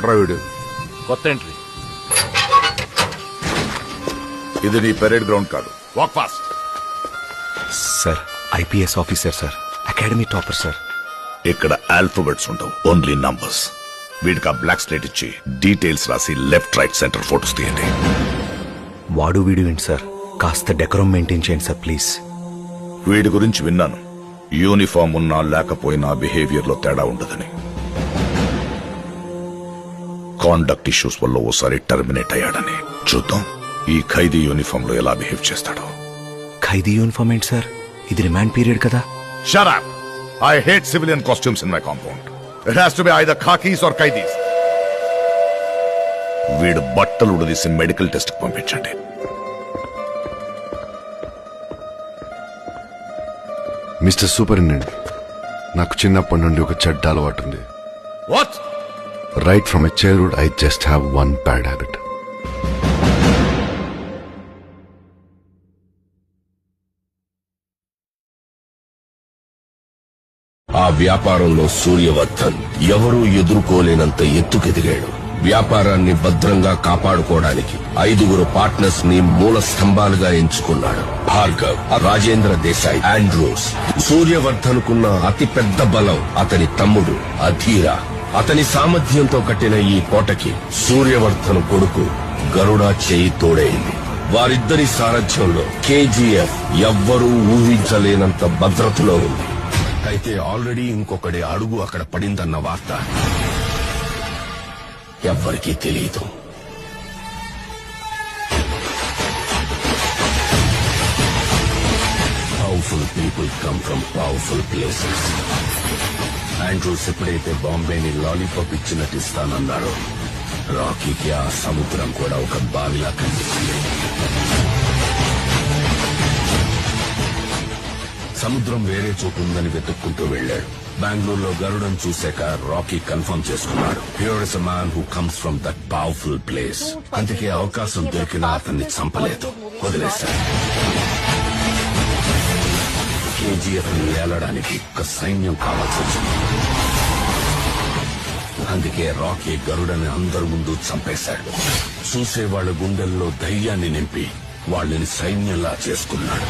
ఎవడ్రా వీడు? కొత్త ఎంట్రీ. ఇది నీ పెరేడ్ గ్రౌండ్ కాదు. Walk fast. Sir IPS officer sir, academy topper sir. ఇక్కడ ఆల్ఫాబెట్స్ ఉండవు, ఓన్లీ నంబర్స్. వీడికి ఆ బ్లాక్ స్లేట్ ఇచ్చి డీటెయిల్స్ రాసి లెఫ్ట్ రైట్ సెంటర్ ఫోటోస్ తీయండి. వాడు వీడు ఏంటి సార్, కాస్త డెకరం మెయింటైన్ చేయండి సార్ ప్లీజ్. వీడి గురించి విన్నాను, యూనిఫామ్ ఉన్నా లేకపోయినా బిహేవియర్ లో తేడా ఉండదని. కాండక్ట్ ఇష్యూస్ వల్ల ఓసారి టర్మినేట్ అయ్యాడని. చూద్దాం ఈ ఖైదీ యూనిఫామ్ లో ఎలా బిహేవ్ చేస్తాడో. ఖైదీ యూనిఫామ్ ఏంటి సార్, ఇది రిమాండ్ పీరియడ్ కదా. Shut up! I hate civilian costumes in my compound. It has to be either khakis or qaidis. వీడు బట్టలు ఉడదీసి మెడికల్ టెస్ట్ పంపించండి. మిస్టర్ సూపరింటెండెంట్, నాకు చిన్నప్పటి నుండి ఒక చెడ్డ అలవాటు ఉంది. What? Right from my childhood, I just have one bad habit. ఆ వ్యాపారంలో సూర్యవర్ధన్ ఎవరూ ఎదుర్కోలేనంత ఎత్తుకెదిగాడు. వ్యాపారాన్ని భద్రంగా కాపాడుకోవడానికి 5 పార్ట్నర్స్ ని మూల స్తంభాలుగా ఎంచుకున్నాడు. భార్గవ్, రాజేంద్ర దేశాయ్, ఆండ్రూస్. సూర్యవర్ధన్ కున్న అతి పెద్ద బలం అతని తమ్ముడు అధీర. అతని సామర్థ్యంతో కట్టిన ఈ కోటకి సూర్యవర్ధన్ కొడుకు గరుడ చేయి తోడైంది. వారిద్దరి సారథ్యంలో కేజీఎఫ్ ఎవ్వరూ ఊహించలేనంత భద్రతలో ఉంది. అయితే ఆల్రెడీ ఇంకొకటి అడుగు అక్కడ పడిందన్న వార్త ఎవ్వరికీ తెలియదు. Powerful people come from powerful places. Andrews ఎప్పుడైతే బాంబేని లాలీపాప్ ఇచ్చినట్టు ఇస్తానన్నారో, రాకీకి ఆ సముద్రం కూడా ఒక బావిలా కనిపిస్తుంది. సముద్రం వేరే చోటు ఉందని వెతుక్కుంటూ వెళ్లాడు. బెంగళూరులో గరుడను చూశాక రాకీ కన్ఫర్మ్ చేసుకున్నాడు, here is a man who comes from that powerful place. అందుకే అవకాశం దొరికినా అతన్ని చంపలేదు, వదిలేశాడు. కేజీఎఫ్ ని ఏలడానికి ఒక సైన్యం కావాల్సి వచ్చింది. అందుకే రాకీ గరుడని అందరి ముందు చంపేశాడు. చూసే వాళ్ళ గుండెల్లో ధైర్యాన్ని నింపి వాళ్ళని సైన్యంలా చేసుకున్నాడు.